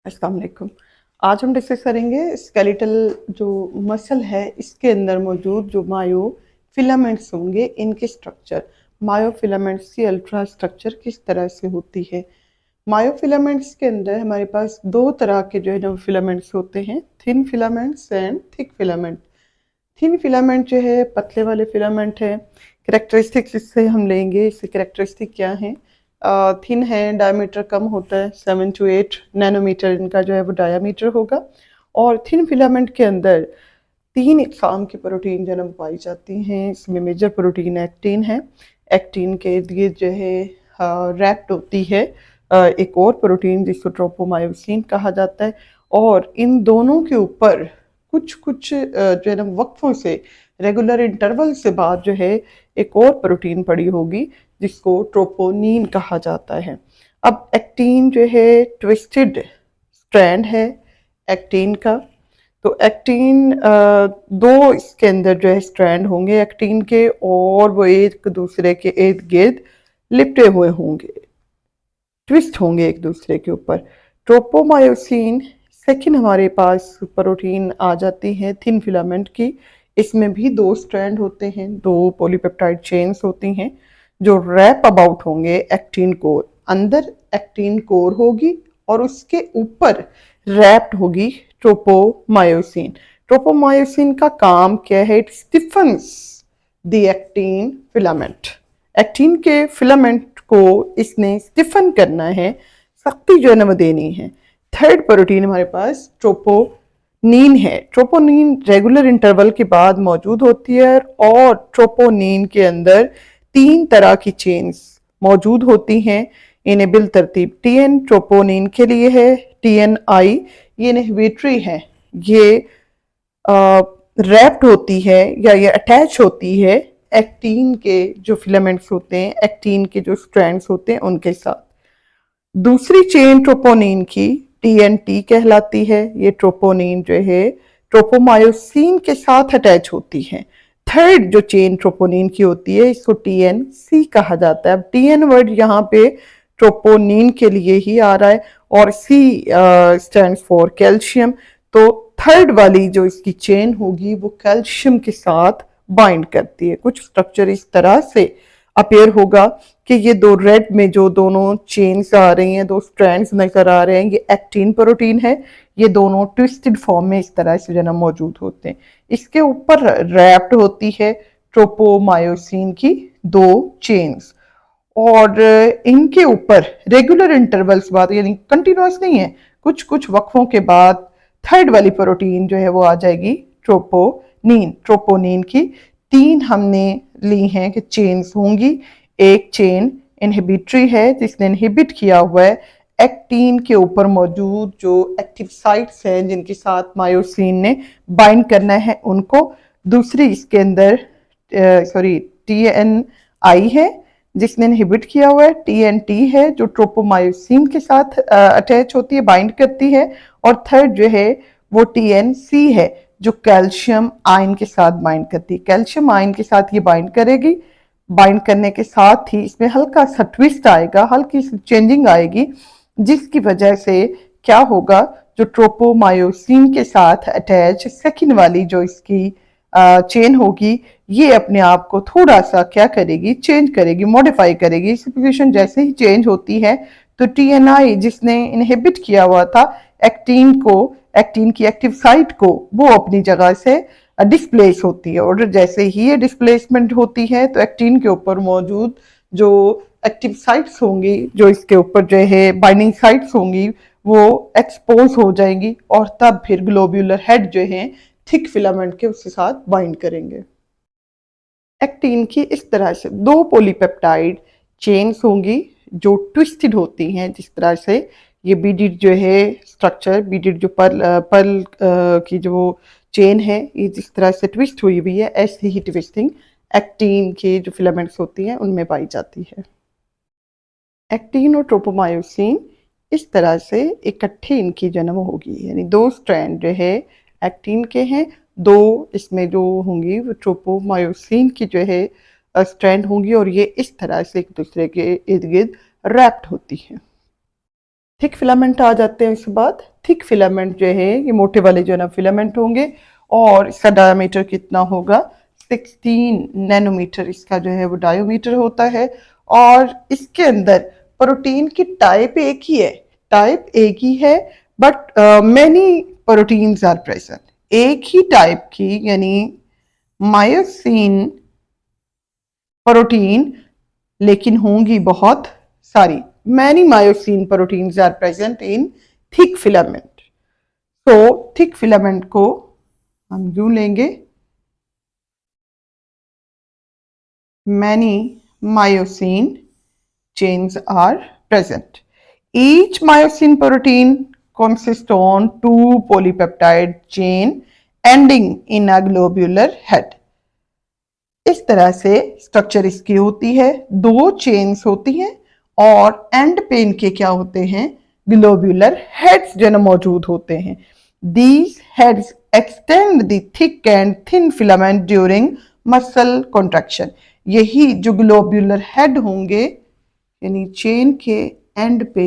अस्सलाम वालेकुम। आज हम डिस्कस करेंगे स्केलेटल जो मसल है इसके अंदर मौजूद जो मायो फिलामेंट्स होंगे इनके स्ट्रक्चर। मायो फिलामेंट्स की अल्ट्रा स्ट्रक्चर किस तरह से होती है। मायो फिलामेंट्स के अंदर हमारे पास दो तरह के जो है ना फिलामेंट्स होते हैं, thin filaments and thick filament. Thin filament जो है पतले वाले फिलामेंट है। करेक्टरिस्टिक्स इससे हम लेंगे, इससे करेक्टरिस्टिक क्या है। थिन है, डायमीटर कम होता है, 7 to 8 नैनोमीटर इनका जो है वो डायामीटर होगा। और थिन फिलामेंट के अंदर 3 इकसाम की प्रोटीन जन्म पाई जाती हैं। इसमें मेजर प्रोटीन एक्टिन है। एक्टिन के इर्द गिर्द जो है रैप्ट होती है एक और प्रोटीन जिसको ट्रोपोमायोसिन कहा जाता है। और इन दोनों के ऊपर कुछ कुछ जो है ना वक्फों से, रेगुलर इंटरवल से बाद जो है एक और प्रोटीन पड़ी होगी जिसको ट्रोपोनिन कहा जाता है। अब एक्टिन जो है ट्विस्टेड स्ट्रैंड है एक्टिन का। तो एक्टिन दो इसके अंदर जो है स्ट्रैंड होंगे एक्टिन के, और वो एक दूसरे के इर्द गिर्द लिपटे हुए होंगे, ट्विस्ट होंगे एक दूसरे के ऊपर। ट्रोपोमायोसिन सेकेंड हमारे पास प्रोटीन आ जाती है थिन फिलामेंट की। इसमें भी दो स्ट्रैंड होते हैं, दो पॉलीपेप्टाइड चेन्स होती हैं जो रैप अबाउट होंगे एक्टिन कोर। अंदर एक्टिन कोर होगी और उसके ऊपर रैप्ड होगी ट्रोपोमायोसिन। ट्रोपोमायोसिन का काम क्या है? It Stephens the actin filament. Actin के फिलामेंट को इसने स्टिफन करना है, सख्ती जो है ना वो देनी है। थर्ड प्रोटीन हमारे पास ट्रोपोनिन है। ट्रोपोनिन रेगुलर इंटरवल के बाद मौजूद होती है और ट्रोपोनिन के अंदर 3 तरह की चेन्स मौजूद होती हैं। इन्हें बिल तरतीब टीएन ट्रोपोनिन के लिए है, टीएनआई ये इनहिबिटरी है, ये रैप्ड होती है या ये अटैच होती है एक्टिन के जो फिलामेंट्स होते हैं, एक्टिन के जो स्ट्रैंड्स होते हैं उनके साथ। दूसरी चेन ट्रोपोनिन की टीएनटी कहलाती है। ये ट्रोपोनिन जो है ट्रोपोमायोसिन के साथ अटैच होती है। थर्ड जो चेन ट्रोपोनिन की होती है इसको टीएनसी कहा जाता है। अब टीएन वर्ड यहाँ पे ट्रोपोनिन के लिए ही आ रहा है और सी स्टैंड्स फॉर कैल्शियम। तो थर्ड वाली जो इसकी चेन होगी वो कैल्शियम के साथ बाइंड करती है। कुछ स्ट्रक्चर इस तरह से अपेयर होगा कि ये दो रेड में जो दोनों चेन्स आ रही हैं, दो स्ट्रैंड्स नजर आ रहे हैं, ये एक्टिन प्रोटीन है। ये दोनों ट्विस्टेड फॉर्म में इस तरह से जना मौजूद होते हैं। इसके ऊपर रैप्ड होती है ट्रोपोमायोसिन की दो चेन्स, और इनके ऊपर रेगुलर इंटरवल्स बाद, यानी कंटिन्यूस नहीं है, कुछ कुछ वक्फों के बाद थर्ड वाली प्रोटीन जो है वो आ जाएगी ट्रोपोनिन। ट्रोपोनिन की 3 हमने ली हैं कि चेन्स होंगी। एक चेन इनहिबिटरी है जिसने इनहिबिट किया हुआ है एक्टिन के ऊपर मौजूद जो एक्टिव साइट्स हैं जिनके साथ मायोसिन ने बाइंड करना है उनको। दूसरी इसके अंदर टीएनआई है जिसने इनहिबिट किया हुआ है, टीएनटी है जो ट्रोपोमायोसिन के साथ अटैच होती है, बाइंड करती है। और थर्ड जो है वो टीएनसी है जो कैल्शियम आयन के साथ बाइंड करती है। कैल्शियम आयन के साथ ये बाइंड करेगी। बाइंड करने के साथ ही इसमें हल्का सा ट्विस्ट आएगा, हल्की सी चेंजिंग आएगी, जिसकी वजह से क्या होगा, जो ट्रोपोमायोसिन के साथ अटैच सेकेंड वाली जो इसकी चेन होगी ये अपने आप को थोड़ा सा क्या करेगी, चेंज करेगी, मॉडिफाई करेगी। इस पोजीशन जैसे ही चेंज होती है तो टीएनआई जिसने इनहिबिट किया हुआ था एक्टिन को, एक्टिन की एक्टिव साइट को, वो अपनी जगह से डिस्प्लेस होती है। और जैसे ही ये डिस्प्लेसमेंट होती है तो एक्टिन के ऊपर मौजूद जो एक्टिव साइट्स होंगी, जो इसके ऊपर जो है बाइंडिंग साइट्स होंगी, वो एक्सपोज हो जाएंगी और तब फिर ग्लोब्यूलर हेड जो है थिक फिलामेंट के उसके साथ बाइंड करेंगे। एक्टिन की इस तरह से दो पॉलीपेप्टाइड चेन्स होंगी जो ट्विस्टेड होती हैं। जिस तरह से ये बीडिड जो है स्ट्रक्चर, बीडिड जो पर्ल की जो चेन है, ये जिस तरह से ट्विस्ट हुई हुई है, ऐसी ही ट्विस्टिंग एक्टिन की जो फिलामेंट्स होती हैं उनमें पाई जाती है। एक्टिन और ट्रोपोमायोसिन इस तरह से इकट्ठे इनकी जन्म होगी, यानी दो स्ट्रैंड जो है एक्टिन के हैं, दो इसमें जो होंगी वो ट्रोपोमायोसिन की जो है स्ट्रैंड होंगी, और ये इस तरह से एक दूसरे के इर्द गिर्द रैप्ड होती हैं। थिक फिलामेंट आ जाते हैं। इसके बाद थिक फिलामेंट जो है ये मोटे वाले जो है ना फिलामेंट होंगे और इसका डायमीटर कितना होगा 16 नैनोमीटर इसका जो है वो डायोमीटर होता है। और इसके अंदर प्रोटीन की टाइप एक ही है, टाइप एक ही है, but many proteins are present. एक ही टाइप की यानी मायोसिन प्रोटीन लेकिन होंगी बहुत सारी। Many myosin proteins are present in thick filament. तो थिक फिलामेंट को हम यूं लेंगे, many myosin chains are present. Each myosin protein consists on two polypeptide chain ending in a globular head. इस तरह से स्ट्रक्चर इसकी होती है, दो चेन्स होती हैं और एंड पे इनके क्या होते हैं, ग्लोब्यूलर हेड्स जो मौजूद होते हैं। These heads extend the thick and thin filament during muscle contraction. यही जो ग्लोब्यूलर हेड होंगे यानी चेन के एंड पे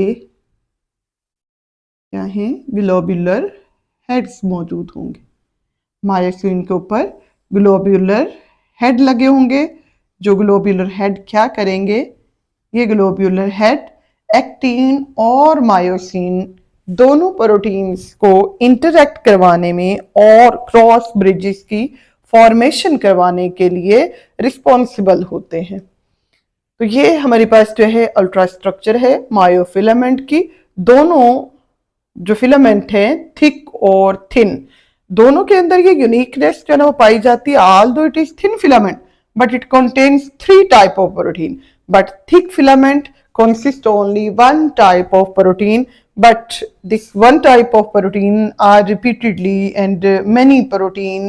क्या है, ग्लोब्यूलर हेड्स मौजूद होंगे। मायोसिन के ऊपर ग्लोब्यूलर हेड लगे होंगे। जो ग्लोब्यूलर हेड क्या करेंगे, ये ग्लोब्यूलर हेड एक्टिन और मायोसिन दोनों प्रोटीन्स को इंटरैक्ट करवाने में और क्रॉस ब्रिजेस की फॉर्मेशन करवाने के लिए रिस्पॉन्सिबल होते हैं। तो ये हमारे पास जो है अल्ट्रा स्ट्रक्चर है मायोफिलामेंट की। दोनों जो फिलामेंट है थिक और थिन, दोनों के अंदर ये यूनिकनेस जो है ना वो पाई जाती है। ऑल दो it is thin filament but it contains 3 type of protein, but thick filament consists only one type of protein, but this one type of protein are repeatedly and many protein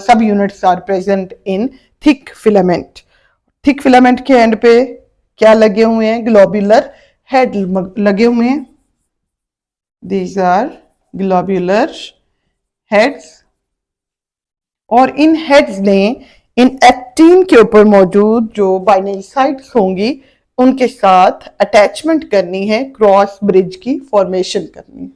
subunits are present in thick filament. Thick filament के and पे क्या लगे हुए हैं, globular head लगे हुए हैं। These are globular heads और इन हेड्स ने इन एक्टिन के ऊपर मौजूद जो बाइनरी साइट्स होंगी उनके साथ अटैचमेंट करनी है, क्रॉस ब्रिज की फॉर्मेशन करनी है।